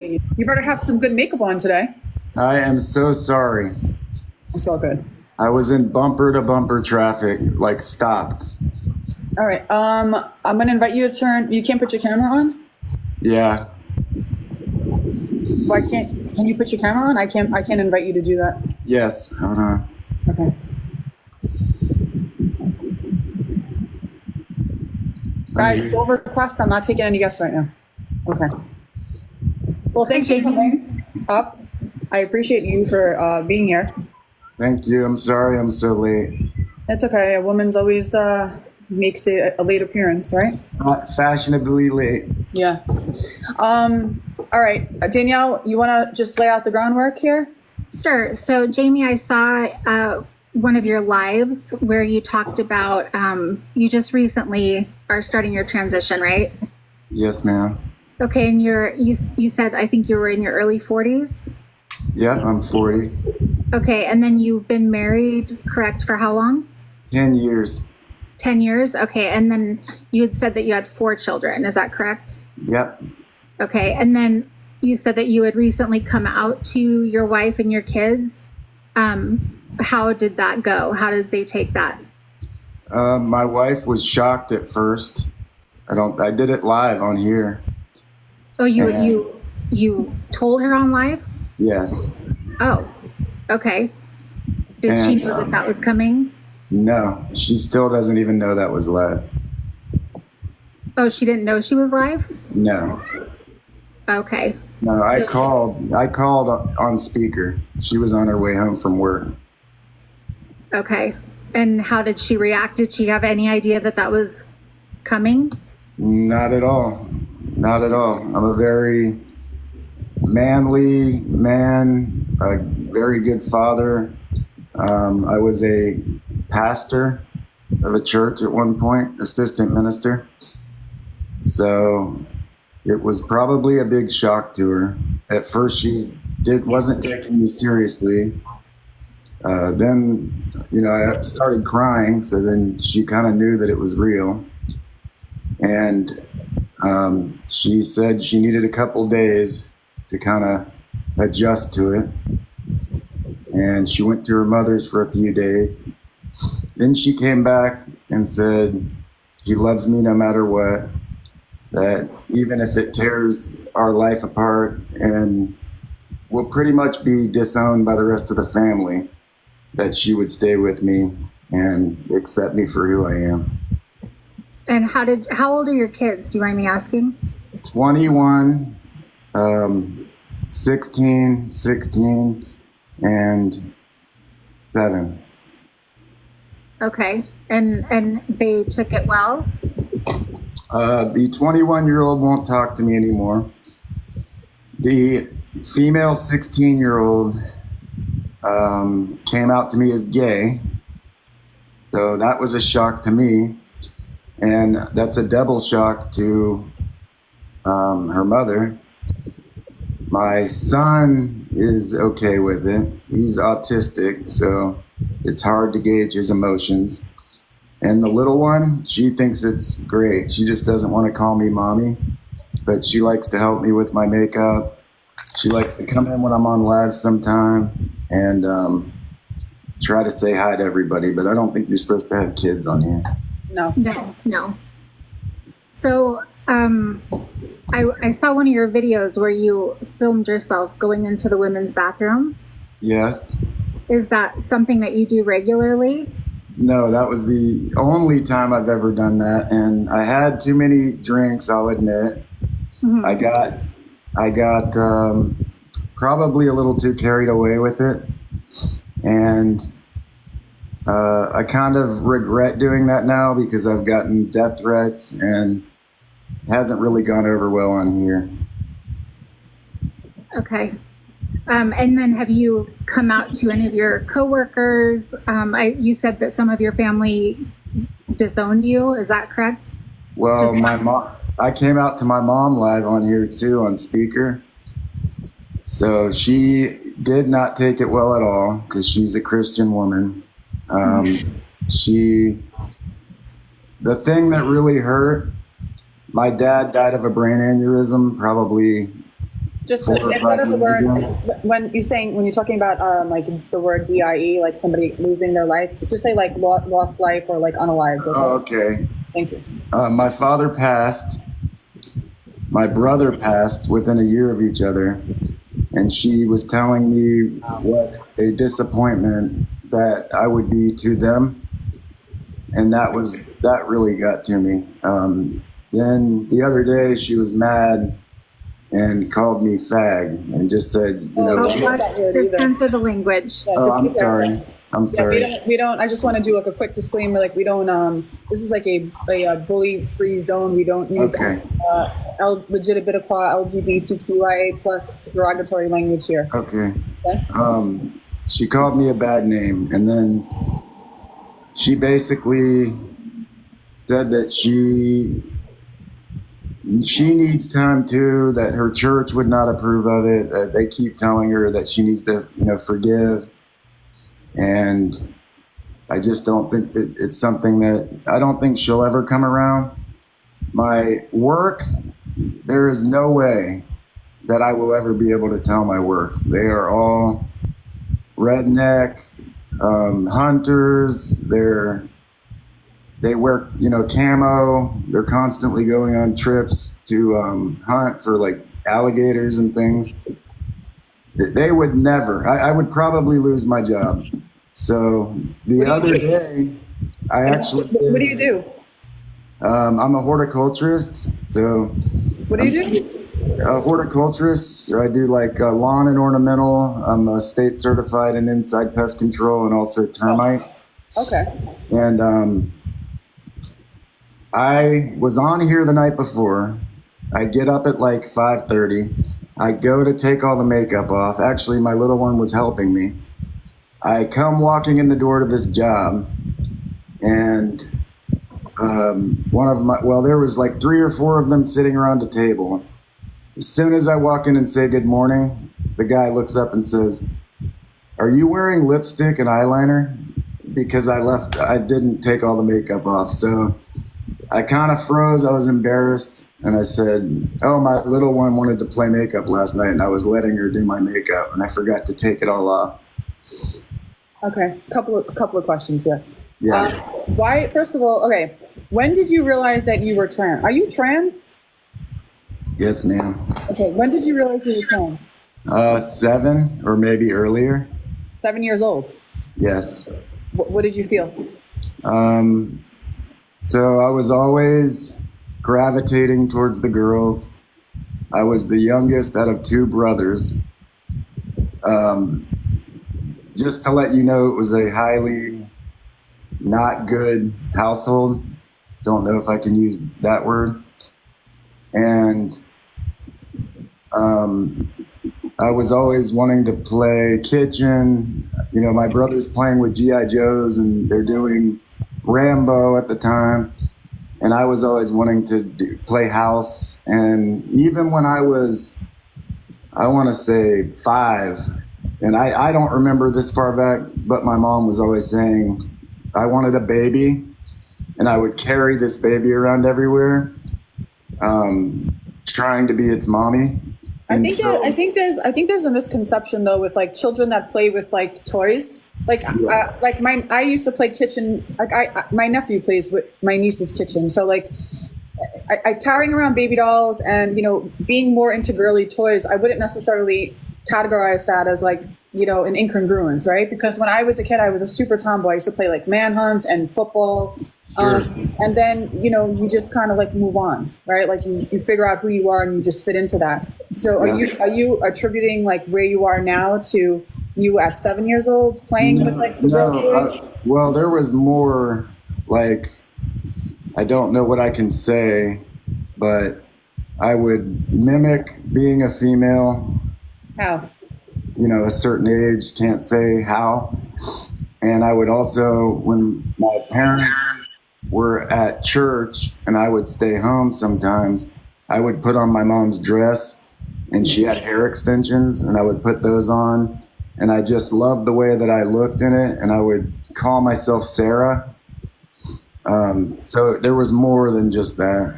You better have some good makeup on today. I am so sorry. It's all good. I was in bumper to bumper traffic, like stopped. All right. I'm gonna invite you to turn. You can't put your camera on. Yeah. Why can't? Can you put your camera on? I can't. I can't invite you to do that. Yes. Hold on. Okay. Guys, still request. I'm not taking any guests right now. Okay. Well, thanks for coming up. I appreciate you for being here. Thank you. I'm sorry I'm so late. It's okay. A woman's always makes a late appearance, right? Not fashionably late. Yeah. All right, Danielle, you want to just lay out the groundwork here? Sure. So, Jamie, I saw one of your lives where you talked about you just recently are starting your transition, right? Yes, ma'am. Okay, and you said I think you were in your early 40s. Yep, I'm 40. Okay, and then you've been married, correct, for how long? 10 years. 10 years. Okay, and then you had said that you had 4 children. Is that correct? Yep. Okay, and then you said that you had recently come out to your wife and your kids. How did that go? How did they take that? My wife was shocked at first. I did it live on here. Oh, you told her on live? Yes. Oh, okay. Did she know that was coming? No, she still doesn't even know that was live. Oh, she didn't know she was live? No. Okay. No, I called on speaker. She was on her way home from work. Okay. And how did she react? Did she have any idea that was coming? Not at all. Not at all. I'm a very manly man, a very good father. I was a pastor of a church at one point, assistant minister. So it was probably a big shock to her. At first, she wasn't taking me seriously. Then, I started crying. So then she kind of knew that it was real. And she said she needed a couple days to kind of adjust to it. And she went to her mother's for a few days. Then she came back and said she loves me no matter what, that even if it tears our life apart and we'll pretty much be disowned by the rest of the family, that she would stay with me and accept me for who I am. And how old are your kids? Do you mind me asking? 21, 16, and 7. Okay. And they took it well? The 21-year-old won't talk to me anymore. The female 16-year-old came out to me as gay. So that was a shock to me. And that's a double shock to her mother. My son is okay with it. He's autistic, so it's hard to gauge his emotions. And the little one, she thinks it's great. She just doesn't want to call me mommy, but she likes to help me with my makeup. She likes to come in when I'm on live sometime and try to say hi to everybody, but I don't think you're supposed to have kids on here. No. So, I saw one of your videos where you filmed yourself going into the women's bathroom. Yes. Is that something that you do regularly? No, that was the only time I've ever done that. And I had too many drinks, I'll admit. Mm-hmm. I got probably a little too carried away with it. And I kind of regret doing that now because I've gotten death threats and it hasn't really gone over well on here. Okay. And then have you come out to any of your coworkers? You said that some of your family disowned you. Is that correct? Well, I came out to my mom live on here too on speaker. So she did not take it well at all because she's a Christian woman. The thing that really hurt, my dad died of a brain aneurysm probably Just 4 or 5 instead of the years word, ago. when you're talking about like the word DIE, like somebody losing their life, just say like lost life or like unalived. Okay? Oh, okay. Thank you. My father passed. My brother passed within a year of each other, and she was telling me what a disappointment that I would be to them, and that really got to me. Then the other day she was mad and called me fag and just said, you know, Oh, Oh, watch the sense of the language. Yeah, oh, just I'm be careful. sorry. I'm Yeah, sorry. we don't. I just want to do like a quick disclaimer. Like we don't. This is like a bully-free zone. We don't use Okay. legitimate LGBTQIA plus derogatory language here. Okay. Okay. She called me a bad name, and then she basically said that she needs time too, that her church would not approve of it, that they keep telling her that she needs to, you know, forgive. And I just don't think that it's something that, I don't think she'll ever come around. My work, there is no way that I will ever be able to tell my work. They are all redneck, hunters. They wear, you know, camo. They're constantly going on trips to hunt for like alligators and things. They would never. I would probably lose my job. So the other day, I actually. What do you do? I'm a horticulturist. So. What do you do? A horticulturist. So I do like lawn and ornamental. I'm state certified in inside pest control and also termite. Okay. And I was on here the night before. I get up at like 5:30. I go to take all the makeup off. Actually, my little one was helping me. I come walking in the door to this job, and there was like 3 or 4 of them sitting around a table. As soon as I walk in and say good morning, the guy looks up and says, "Are you wearing lipstick and eyeliner?" Because I didn't take all the makeup off. So I kind of froze. I was embarrassed. And I said, "Oh, my little one wanted to play makeup last night, and I was letting her do my makeup, and I forgot to take it all off." Okay. Couple of questions here. Yeah. Why? First of all, okay. When did you realize that you were trans? Are you trans? Yes, ma'am. Okay. When did you realize you were trans? 7 or maybe earlier. 7 years old. Yes. What did you feel? So I was always gravitating towards the girls. I was the youngest out of 2 brothers. Just to let you know, it was a highly not good household. Don't know if I can use that word. And I was always wanting to play kitchen. You know, my brother's playing with G.I. Joes and they're doing Rambo at the time. And I was always wanting to play house. And even when I was, I want to say 5, and I don't remember this far back, but my mom was always saying I wanted a baby, and I would carry this baby around everywhere, trying to be its mommy. I think there's a misconception though with like children that play with like toys. Like I used to play kitchen. Like my nephew plays with my niece's kitchen. So like I carrying around baby dolls and, you know, being more into girly toys, I wouldn't necessarily categorize that as like, you know, an incongruence, right? Because when I was a kid, I was a super tomboy. I used to play like manhunt and football. Sure. And then, you know, you just kind of like move on, right? Like you figure out who you are and you just fit into that. So are you attributing like where you are now to you at 7 years old playing with like the girl toys? Well, there was more like, I don't know what I can say, but I would mimic being a female. How? You know, a certain age, can't say how. And I would also, when my parents were at church and I would stay home sometimes, I would put on my mom's dress and she had hair extensions and I would put those on. And I just loved the way that I looked in it. And I would call myself Sarah. So there was more than just that.